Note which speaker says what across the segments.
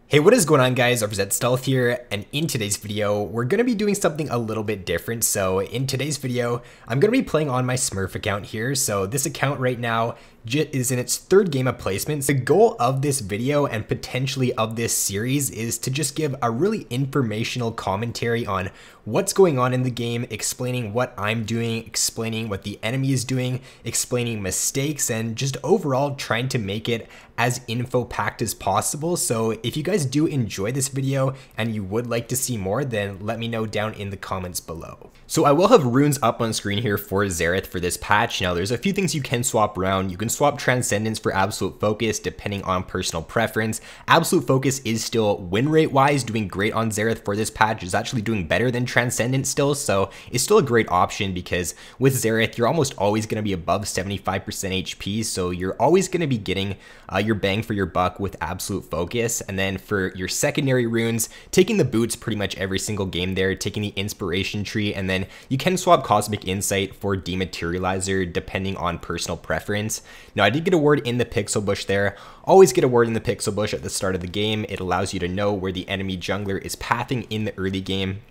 Speaker 1: Hey, what is going on, guys? RvzStealth here, and in today's video, we're going to be doing something a little bit different. So in today's video, I'm going to be playing on my Smurf account here. So this account right now is in its third game of placements. The goal of this video and potentially of this series is to just give a really informational commentary on what's going on in the game, explaining what I'm doing, explaining what the enemy is doing, explaining mistakes, and just overall trying to make it as info-packed as possible. So if you guys do enjoy this video and you would like to see more, then let me know down in the comments below. So I will have runes up on screen here for Xerath for this patch. Now there's a few things you can swap around. You can swap Transcendence for Absolute Focus depending on personal preference. Absolute Focus is still win rate wise doing great on Xerath for this patch. It's actually doing better than Transcendence still, so it's still a great option because with Xerath you're almost always going to be above 75% HP, so you're always going to be getting your bang for your buck with Absolute Focus. And then for your secondary runes, taking the boots pretty much every single game there, taking the Inspiration Tree, and then you can swap Cosmic Insight for Dematerializer depending on personal preference. Now I did get a word in the Pixel Bush there. Always get a word in the Pixel Bush at the start of the game. It allows you to know where the enemy jungler is pathing in the early game.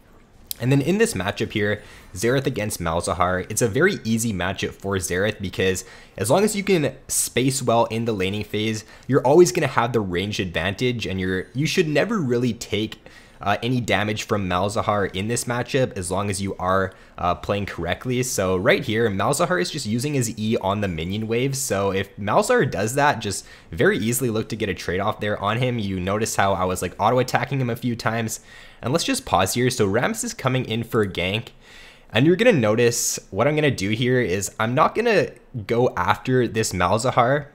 Speaker 1: And then in this matchup here, Xerath against Malzahar, it's a very easy matchup for Xerath because as long as you can space well in the laning phase, you're always going to have the range advantage, and you should never really take any damage from Malzahar in this matchup as long as you are playing correctly. So right here, Malzahar is just using his E on the minion wave. So if Malzahar does that, just very easily look to get a trade-off there on him. You notice how I was like auto-attacking him a few times. And let's just pause here. So Rammus is coming in for a gank. And you're going to notice what I'm going to do here is I'm not going to go after this Malzahar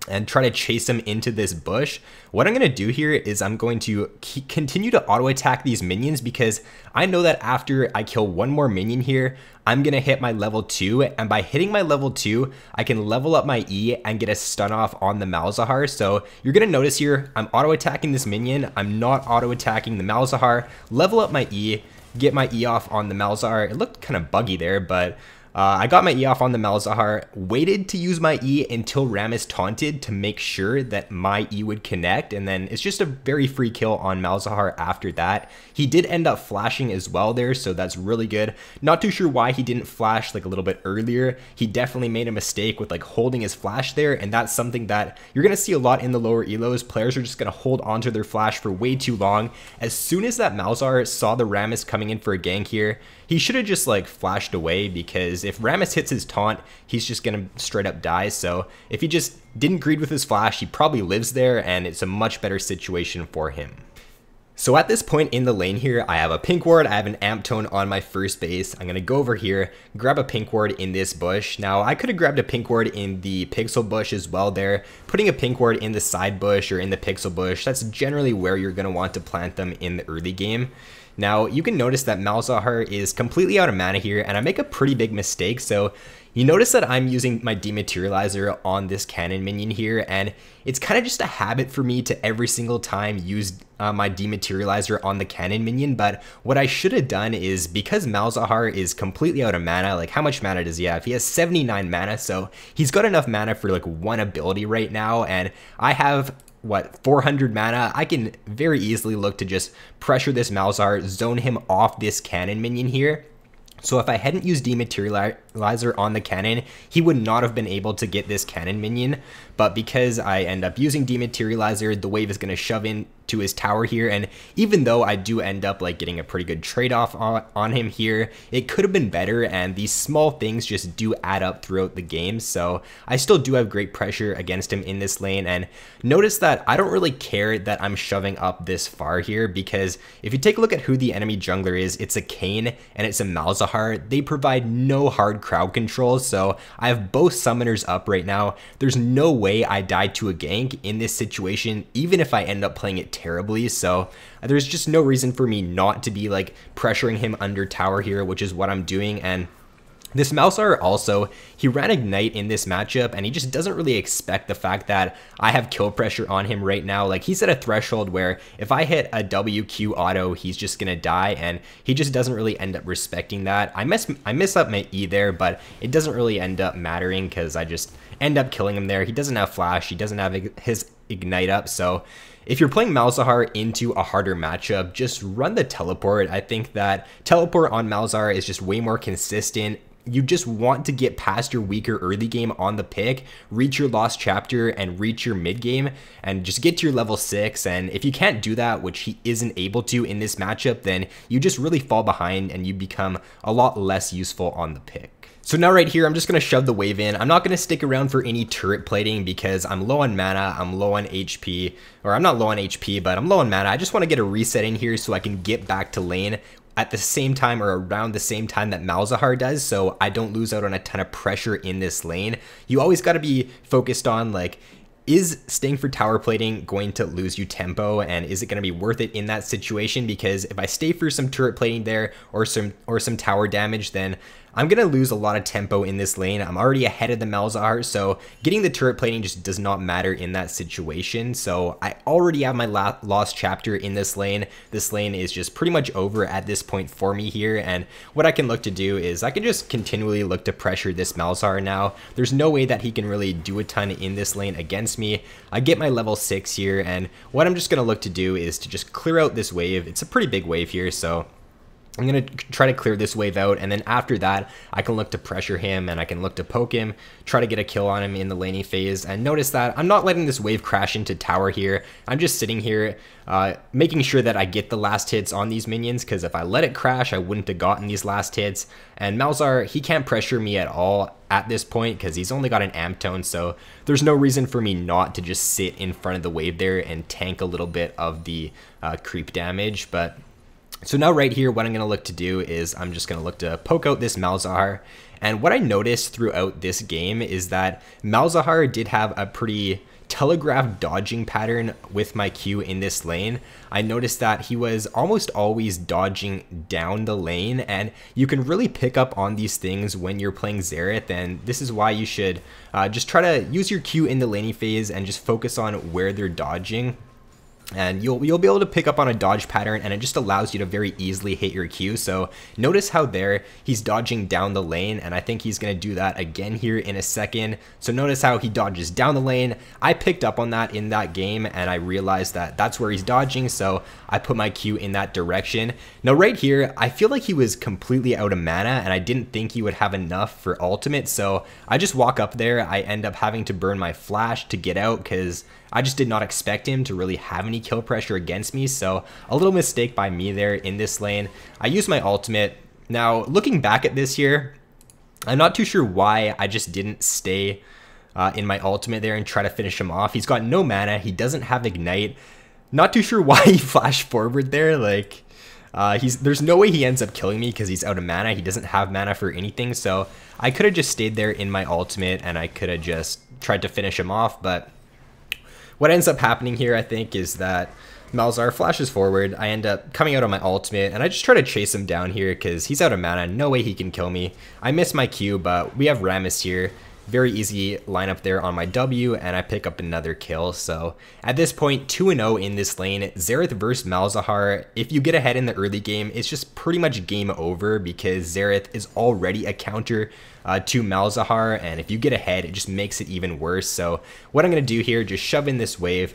Speaker 1: and try to chase him into this bush. What I'm going to do here is I'm going to continue to auto attack these minions because I know that after I kill one more minion here, I'm going to hit my level 2, and by hitting my level 2, I can level up my E and get a stun off on the Malzahar. So you're going to notice here, I'm auto attacking this minion, I'm not auto attacking the Malzahar, level up my E, get my E off on the Malzahar. It looked kind of buggy there, but I got my E off on the Malzahar, waited to use my E until Rammus taunted to make sure that my E would connect, and then it's just a very free kill on Malzahar after that. He did end up flashing as well there, so that's really good. Not too sure why he didn't flash like a little bit earlier. He definitely made a mistake with like holding his flash there, and that's something that you're going to see a lot in the lower elos. Players are just going to hold onto their flash for way too long. As soon as that Malzahar saw the Rammus coming in for a gank here, he should have just like flashed away, because if Rammus hits his taunt, he's just gonna straight up die. So if he just didn't greed with his flash, he probably lives there, and it's a much better situation for him. So at this point in the lane here, I have a pink ward, I have an amp tone on my first base. I'm going to go over here, grab a pink ward in this bush. Now I could have grabbed a pink ward in the pixel bush as well there. Putting a pink ward in the side bush or in the pixel bush, that's generally where you're going to want to plant them in the early game. Now you can notice that Malzahar is completely out of mana here, and I make a pretty big mistake. So you notice that I'm using my Dematerializer on this cannon minion here, and it's kind of just a habit for me to every single time use my Dematerializer on the cannon minion. But what I should have done is, because Malzahar is completely out of mana, like how much mana does he have? He has 79 mana, so he's got enough mana for like one ability right now, and I have what, 400 mana. I can very easily look to just pressure this Malzahar, zone him off this cannon minion here. So if I hadn't used Dematerializer on the cannon, he would not have been able to get this cannon minion. But because I end up using Dematerializer, the wave is going to shove in to his tower here, and even though I do end up like getting a pretty good trade-off on him here, it could have been better, and these small things just do add up throughout the game. So I still do have great pressure against him in this lane, and notice that I don't really care that I'm shoving up this far here, because if you take a look at who the enemy jungler is, it's a Kayn and it's a Malzahar. They provide no hard crowd control, so I have both summoners up right now. There's no way I die to a gank in this situation, even if I end up playing it terribly. So there's just no reason for me not to be like pressuring him under tower here, which is what I'm doing. And this Malzahar also, he ran Ignite in this matchup, and he just doesn't really expect the fact that I have kill pressure on him right now. Like, he's at a threshold where if I hit a WQ auto, he's just gonna die, and he just doesn't really end up respecting that. I miss up my E there, but it doesn't really end up mattering because I just end up killing him there. He doesn't have flash, he doesn't have his Ignite up, so if you're playing Malzahar into a harder matchup, just run the teleport. I think that teleport on Malzahar is just way more consistent. You just want to get past your weaker early game on the pick, reach your lost chapter and reach your mid game and just get to your level 6. And if you can't do that, which he isn't able to in this matchup, then you just really fall behind and you become a lot less useful on the pick. So now right here, I'm just going to shove the wave in. I'm not going to stick around for any turret plating because I'm low on mana, I'm low on HP, or I'm not low on HP, but I'm low on mana. I just want to get a reset in here so I can get back to lane at the same time or around the same time that Malzahar does, so I don't lose out on a ton of pressure in this lane. You always got to be focused on, like, is staying for tower plating going to lose you tempo, and is it going to be worth it in that situation? Because if I stay for some turret plating there or some tower damage, then I'm going to lose a lot of tempo in this lane. I'm already ahead of the Malzahar, so getting the turret plating just does not matter in that situation. So I already have my lost chapter in this lane. This lane is just pretty much over at this point for me here, and what I can look to do is I can just continually look to pressure this Malzahar now. There's no way that he can really do a ton in this lane against me. I get my level 6 here, and what I'm just going to look to do is to just clear out this wave. It's a pretty big wave here, so I'm going to try to clear this wave out, and then after that, I can look to pressure him, and I can look to poke him, try to get a kill on him in the laning phase. And notice that I'm not letting this wave crash into tower here. I'm just sitting here, making sure that I get the last hits on these minions, because if I let it crash, I wouldn't have gotten these last hits. And Malzahar, he can't pressure me at all at this point, because he's only got an amp tone, so there's no reason for me not to just sit in front of the wave there and tank a little bit of the creep damage. But so now right here, what I'm going to look to do is I'm just going to look to poke out this Malzahar. And what I noticed throughout this game is that Malzahar did have a pretty telegraphed dodging pattern with my Q in this lane. I noticed that he was almost always dodging down the lane, and you can really pick up on these things when you're playing Xerath, and this is why you should just try to use your Q in the laning phase and just focus on where they're dodging. And you'll be able to pick up on a dodge pattern, and it just allows you to very easily hit your Q. So notice how there he's dodging down the lane, and I think he's going to do that again here in a second. So notice how he dodges down the lane. I picked up on that in that game, and I realized that that's where he's dodging, so I put my Q in that direction. Now right here, I feel like he was completely out of mana, and I didn't think he would have enough for ultimate, so I just walk up there. I end up having to burn my flash to get out because I just did not expect him to really have any kill pressure against me, so a little mistake by me there in this lane. I used my ultimate. Now, looking back at this here, I'm not too sure why I just didn't stay in my ultimate there and try to finish him off. He's got no mana, he doesn't have ignite. Not too sure why he flashed forward there, like, there's no way he ends up killing me because he's out of mana. He doesn't have mana for anything, so I could have just stayed there in my ultimate and I could have just tried to finish him off, but what ends up happening here, I think, is that Malzahar flashes forward. I end up coming out on my ultimate, and I just try to chase him down here because he's out of mana. No way he can kill me. I miss my Q, but we have Rammus here. Very easy lineup there on my W, and I pick up another kill. So at this point, 2-0 in this lane. Xerath versus Malzahar. If you get ahead in the early game, it's just pretty much game over because Xerath is already a counter to Malzahar, and if you get ahead, it just makes it even worse. So what I'm going to do here, just shove in this wave.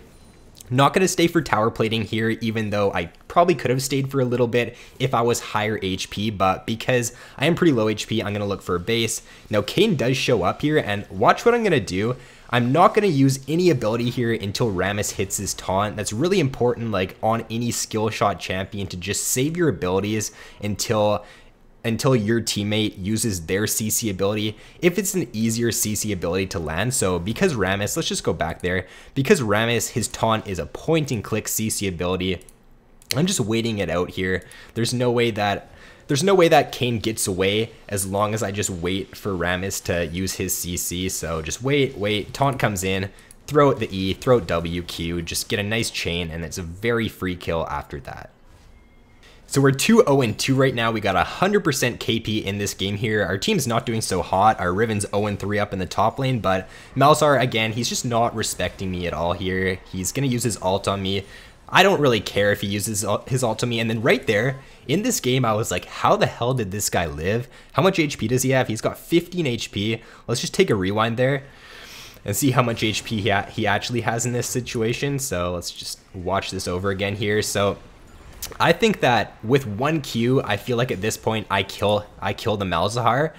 Speaker 1: Not going to stay for tower plating here, even though I probably could have stayed for a little bit if I was higher HP, but because I am pretty low HP, I'm going to look for a base. Now, Kayn does show up here, and watch what I'm going to do. I'm not going to use any ability here until Rammus hits his taunt. That's really important, like on any skill shot champion, to just save your abilities until your teammate uses their CC ability, if it's an easier CC ability to land. So because Rammus, let's just go back there, because Rammus, his taunt is a point and click CC ability, I'm just waiting it out here. There's no way that Kayn gets away as long as I just wait for Rammus to use his CC. So just wait, taunt comes in, throw out the E, throw out WQ, just get a nice chain, and it's a very free kill after that. So we're 2-0-2 right now. We got 100% KP in this game here. Our team's not doing so hot. Our Riven's 0-3 up in the top lane, but Malzahar, again, he's just not respecting me at all here. He's going to use his ult on me. I don't really care if he uses his ult on me. And then right there, in this game, I was like, how the hell did this guy live? How much HP does he have? He's got 15 HP. Let's just take a rewind there. and see how much HP he actually has in this situation. So let's just watch this over again here. So I think that with 1 Q, I feel like at this point I kill the Malzahar.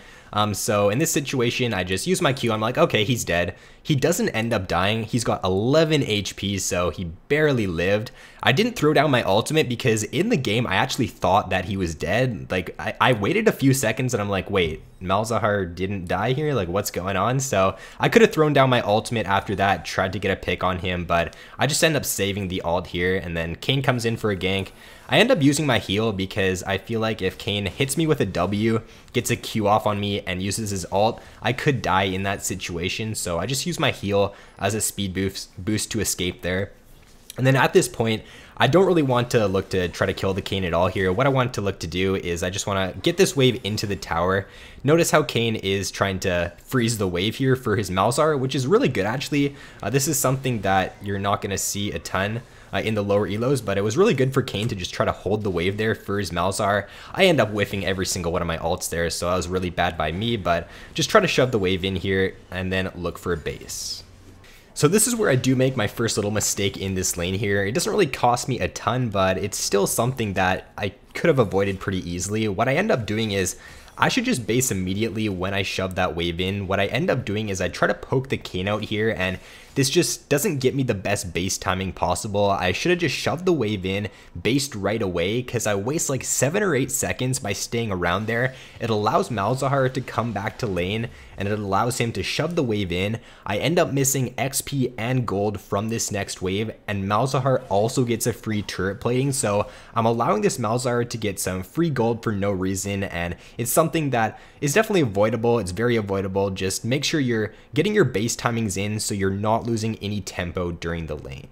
Speaker 1: So in this situation, I just use my Q. I'm like, okay, he's dead. He doesn't end up dying. He's got 11 HP, so he barely lived. I didn't throw down my ultimate because in the game, I actually thought that he was dead. Like, I waited a few seconds and I'm like, wait, Malzahar didn't die here? Like, what's going on? So I could have thrown down my ultimate after that, tried to get a pick on him, but I just end up saving the ult here, and then Kayn comes in for a gank. I end up using my heal because I feel like if Kayn hits me with a W, gets a Q off on me, and uses his ult, I could die in that situation. So I just use my heal as a speed boost to escape there. And then at this point, I don't really want to look to try to kill the Kayn at all here. What I want to look to do is I just want to get this wave into the tower. Notice how Kayn is trying to freeze the wave here for his Malzahar, which is really good actually. This is something that you're not going to see a ton in the lower elos, but it was really good for Kayn to just try to hold the wave there for his Malzahar. I end up whiffing every single one of my ults there, so that was really bad by me, but just try to shove the wave in here and then look for a base. So this is where I do make my first little mistake in this lane here. It doesn't really cost me a ton, but it's still something that I could have avoided pretty easily. What I end up doing is I should just base immediately when I shove that wave in. What I end up doing is I try to poke the Kayn out here, and this just doesn't get me the best base timing possible. I should have just shoved the wave in, based right away, because I waste like 7 or 8 seconds by staying around there. It allows Malzahar to come back to lane, and it allows him to shove the wave in. I end up missing XP and gold from this next wave, and Malzahar also gets a free turret plating, so I'm allowing this Malzahar to get some free gold for no reason, and it's something that is definitely avoidable. It's very avoidable. Just make sure you're getting your base timings in so you're not losing any tempo during the lane.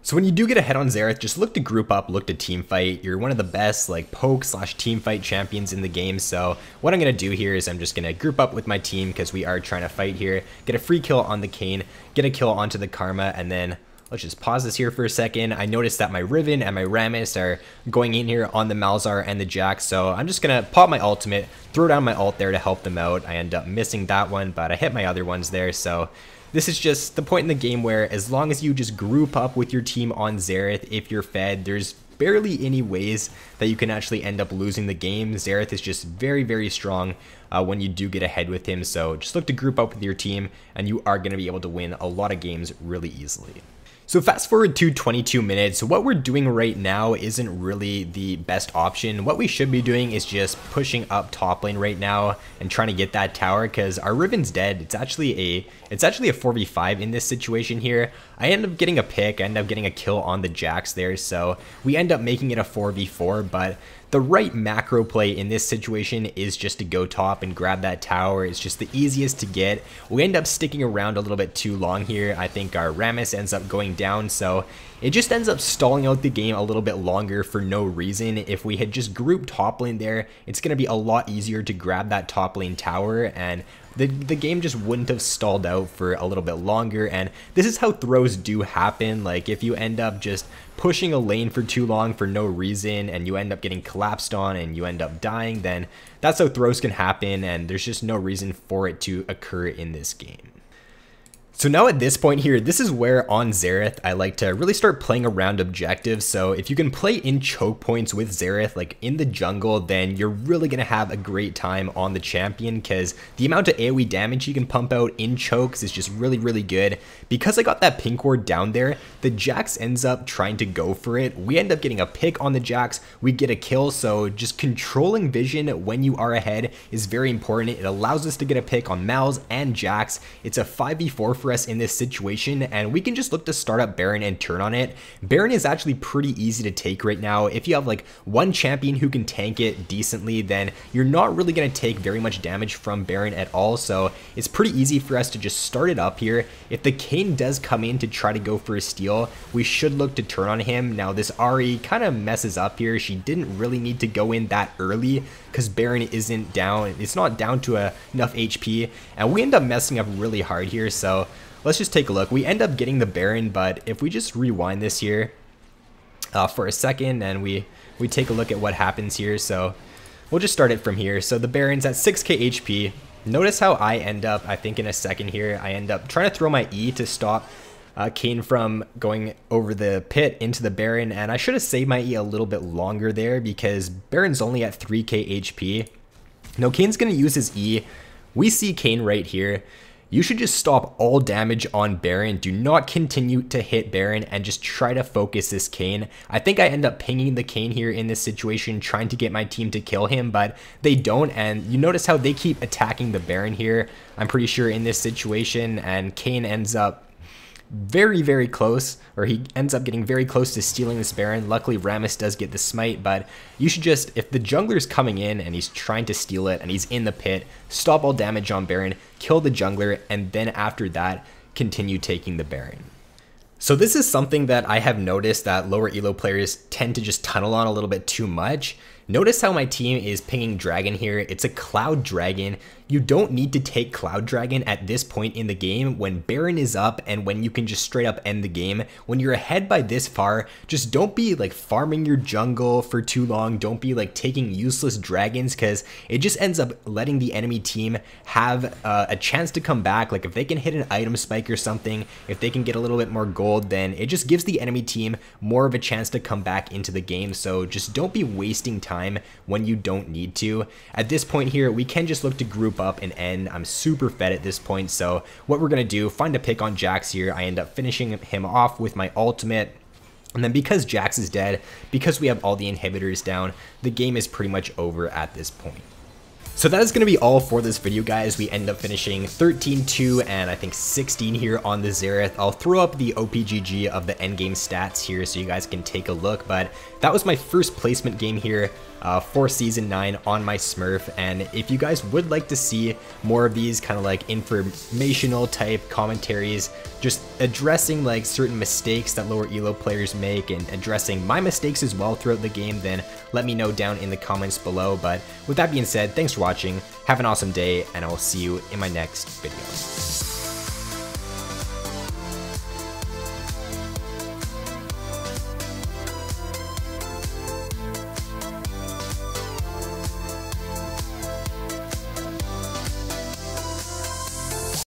Speaker 1: So when you do get ahead on Xerath, just look to group up, look to team fight. You're one of the best like poke / team fight champions in the game. So what I'm going to do here is I'm just going to group up with my team because we are trying to fight here. Get a free kill on the Kayn, get a kill onto the Karma, and then let's just pause this here for a second. I noticed that my Riven and my Rammus are going in here on the Malzahar and the Jax, so I'm just going to pop my ultimate, throw down my ult there to help them out. I end up missing that one, but I hit my other ones there, so this is just the point in the game where as long as you just group up with your team on Xerath, if you're fed, there's barely any ways that you can actually end up losing the game. Xerath is just very, very strong when you do get ahead with him, so just look to group up with your team and you are going to be able to win a lot of games really easily. So fast forward to 22 minutes, what we're doing right now isn't really the best option. What we should be doing is just pushing up top lane right now and trying to get that tower because our Riven's dead. It's actually a 4v5 in this situation here. I end up getting a pick, I end up getting a kill on the Jax there, so we end up making it a 4v4, but the right macro play in this situation is just to go top and grab that tower. It's just the easiest to get. We end up sticking around a little bit too long here. I think our Rammus ends up going down, so it just ends up stalling out the game a little bit longer for no reason. If we had just grouped top lane there, it's going to be a lot easier to grab that top lane tower, and the game just wouldn't have stalled out for a little bit longer. And this is how throws do happen. Like if you end up just pushing a lane for too long for no reason and you end up getting collapsed on and you end up dying, then that's how throws can happen, and there's just no reason for it to occur in this game. So now at this point here, this is where on Xerath, I like to really start playing around objectives. So if you can play in choke points with Xerath, like in the jungle, then you're really going to have a great time on the champion because the amount of AoE damage you can pump out in chokes is just really, really good. Because I got that pink ward down there, the Jax ends up trying to go for it. We end up getting a pick on the Jax, we get a kill, so just controlling vision when you are ahead is very important. It allows us to get a pick on Malz and Jax. It's a 5v4 for us in this situation, and we can just look to start up Baron and turn on it. Baron is actually pretty easy to take right now. If you have like one champion who can tank it decently, then you're not really going to take very much damage from Baron at all, so it's pretty easy for us to just start it up here. If the Kayn does come in to try to go for a steal, we should look to turn on him. Now this Ahri kind of messes up here. She didn't really need to go in that early because Baron isn't down. It's not down to enough HP, and we end up messing up really hard here, so let's just take a look. We end up getting the Baron, but if we just rewind this here for a second and we take a look at what happens here, so we'll just start it from here. So the Baron's at 6k HP. Notice how I end up, I think in a second here, I end up trying to throw my E to stop Kayn from going over the pit into the Baron, and I should have saved my E a little bit longer there because Baron's only at 3k HP. Now Kayn's going to use his E. We see Kayn right here. You should just stop all damage on Baron. Do not continue to hit Baron and just try to focus this Kayn. I think I end up pinging the Kayn here in this situation, trying to get my team to kill him, but they don't. And you notice how they keep attacking the Baron here, I'm pretty sure, in this situation, and Kayn ends up very close, or he ends up getting very close to stealing this Baron. Luckily Rammus does get the smite, but you should just, if the jungler's coming in and he's trying to steal it and he's in the pit, stop all damage on Baron, kill the jungler, and then after that continue taking the Baron. So this is something that I have noticed that lower elo players tend to just tunnel on a little bit too much. Notice how my team is pinging Dragon here. It's a Cloud Dragon. You don't need to take Cloud Dragon at this point in the game when Baron is up and when you can just straight up end the game. When you're ahead by this far, just don't be like farming your jungle for too long. Don't be like taking useless dragons, because it just ends up letting the enemy team have a chance to come back. Like if they can hit an item spike or something, if they can get a little bit more gold, then it just gives the enemy team more of a chance to come back into the game. So just don't be wasting time when you don't need to. At this point here, we can just look to group up and end. I'm super fed at this point, so what we're gonna do, find a pick on Jax here. I end up finishing him off with my ultimate, and then because Jax is dead, because we have all the inhibitors down, the game is pretty much over at this point. So that is going to be all for this video, guys. We end up finishing 13-2 and I think 16 here on the Xerath. I'll throw up the OPGG of the endgame stats here so you guys can take a look, but that was my first placement game here for Season 9 on my Smurf. And if you guys would like to see more of these kind of like informational type commentaries, just addressing like certain mistakes that lower elo players make and addressing my mistakes as well throughout the game, then let me know down in the comments below. But with that being said, thanks for watching, have an awesome day, and I will see you in my next video.